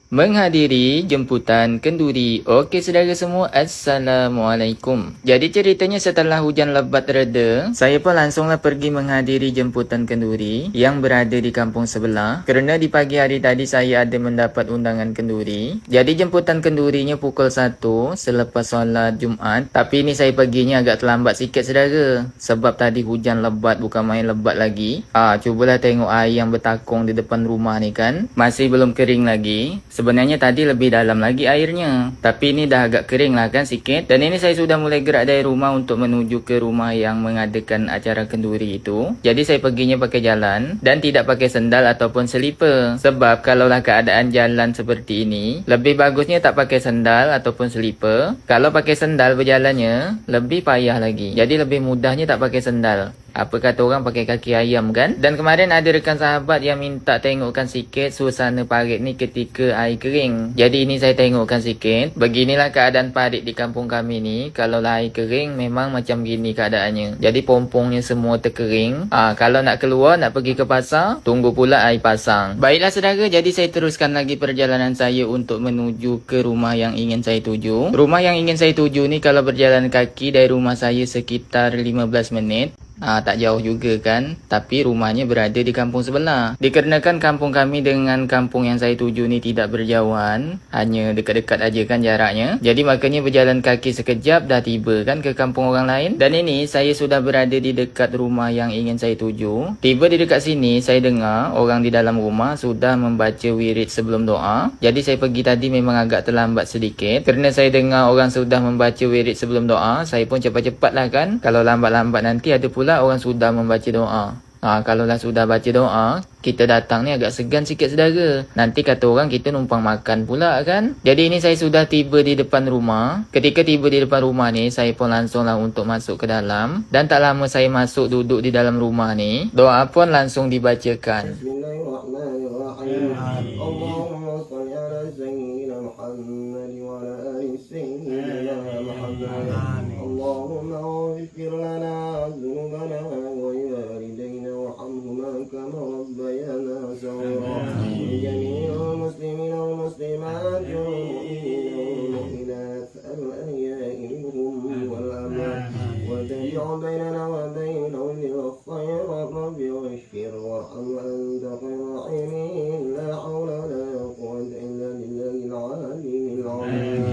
menghadiri jemputan kenduri. Okey saudara semua, Assalamualaikum. Jadi ceritanya setelah hujan lebat reda, saya pun langsunglah pergi menghadiri jemputan kenduri yang berada di kampung sebelah. Kerana di pagi hari tadi saya ada mendapat undangan kenduri. Jadi jemputan kendurinya pukul 1 selepas solat Jumaat. Tapi ni saya perginya agak terlambat sikit saudara. Sebab tadi hujan lebat, bukan main lebat lagi. Cubalah tengok air yang bertakung di depan rumah ni kan. Masih belum kering lagi. Sebenarnya tadi lebih dalam lagi airnya. Tapi ini dah agak kering lah kan sikit. Dan ini saya sudah mulai gerak dari rumah untuk menuju ke rumah yang mengadakan acara kenduri itu. Jadi saya perginya pakai jalan dan tidak pakai sendal ataupun selipar. Sebab kalaulah keadaan jalan seperti ini, lebih bagusnya tak pakai sendal ataupun selipar. Kalau pakai sendal berjalannya lebih payah lagi. Jadi lebih mudahnya tak pakai sendal. Apa kata orang, pakai kaki ayam kan. Dan kemarin ada rekan sahabat yang minta tengokkan sikit suasana parit ni ketika air kering. Jadi ini saya tengokkan sikit. Beginilah keadaan parit di kampung kami ni. Kalau air kering memang macam gini keadaannya. Jadi pompongnya semua terkering. Kalau nak keluar, nak pergi ke pasar, tunggu pula air pasang. Baiklah saudara, jadi saya teruskan lagi perjalanan saya untuk menuju ke rumah yang ingin saya tuju. Rumah yang ingin saya tuju ni kalau berjalan kaki dari rumah saya sekitar 15 menit. Tak jauh juga kan. Tapi rumahnya berada di kampung sebelah. Dikarenakan kampung kami dengan kampung yang saya tuju ni tidak berjauhan, hanya dekat-dekat aja kan jaraknya. Jadi makanya berjalan kaki sekejap dah tiba kan ke kampung orang lain. Dan ini saya sudah berada di dekat rumah yang ingin saya tuju. Tiba di dekat sini saya dengar orang di dalam rumah sudah membaca wirid sebelum doa. Jadi saya pergi tadi memang agak terlambat sedikit. Kerana saya dengar orang sudah membaca wirid sebelum doa, saya pun cepat-cepat lah kan. Kalau lambat-lambat nanti ada pula orang sudah membaca doa. Kalaulah sudah baca doa, kita datang ni agak segan sikit saudara. Nanti kata orang kita numpang makan pula kan. Jadi ini saya sudah tiba di depan rumah. Ketika tiba di depan rumah ni, saya pun langsunglah untuk masuk ke dalam. Dan tak lama saya masuk duduk di dalam rumah ni, doa pun langsung dibacakan. Bismillahirrahmanirrahim. Allahumma shalli ala sayyidina Muhammad wa ala ali sayyidina Muhammad. Allahumma ighfir lana dhunubana wa walidayna warhamhuma kama rabbayana saghira. Jami'al muslimina wal muslimat wal mu'minina wal mu'minat al-ahya'i minhum wal amwat. Wa taj'al bainana wa bainahum bil khair rabbi waghfir warham anta khairur rahimin. La hawla wa la quwwata illa billahil aliyyil azim.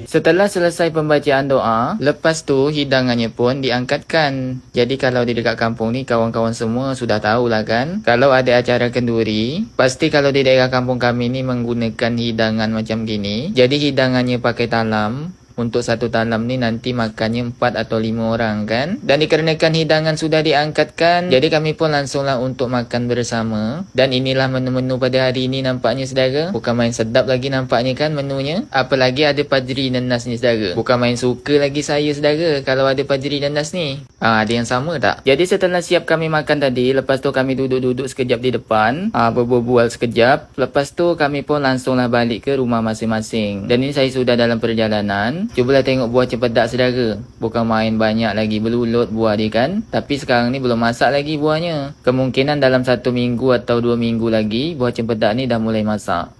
Setelah selesai pembacaan doa, lepas tu hidangannya pun diangkatkan. Jadi kalau di dekat kampung ni kawan-kawan semua sudah tahulah kan. Kalau ada acara kenduri, pasti kalau di daerah kampung kami ni menggunakan hidangan macam gini. Jadi hidangannya pakai talam. Untuk satu talam ni nanti makannya 4 atau 5 orang kan. Dan dikarenakan hidangan sudah diangkatkan, jadi kami pun langsunglah untuk makan bersama. Dan inilah menu-menu pada hari ini nampaknya saudara. Bukan main sedap lagi nampaknya kan menunya. Apalagi ada padri nanas ni saudara. Bukan main suka lagi saya saudara kalau ada padri nanas ni. Ada yang sama tak? Jadi setelah siap kami makan tadi, lepas tu kami duduk-duduk sekejap di depan. Berbual sekejap. Lepas tu kami pun langsunglah balik ke rumah masing-masing. Dan ini saya sudah dalam perjalanan. Cubalah tengok buah cempedak saudara. Bukan main banyak lagi belulut buah dia kan. Tapi sekarang ni belum masak lagi buahnya. Kemungkinan dalam 1 minggu atau 2 minggu lagi buah cempedak ni dah mulai masak.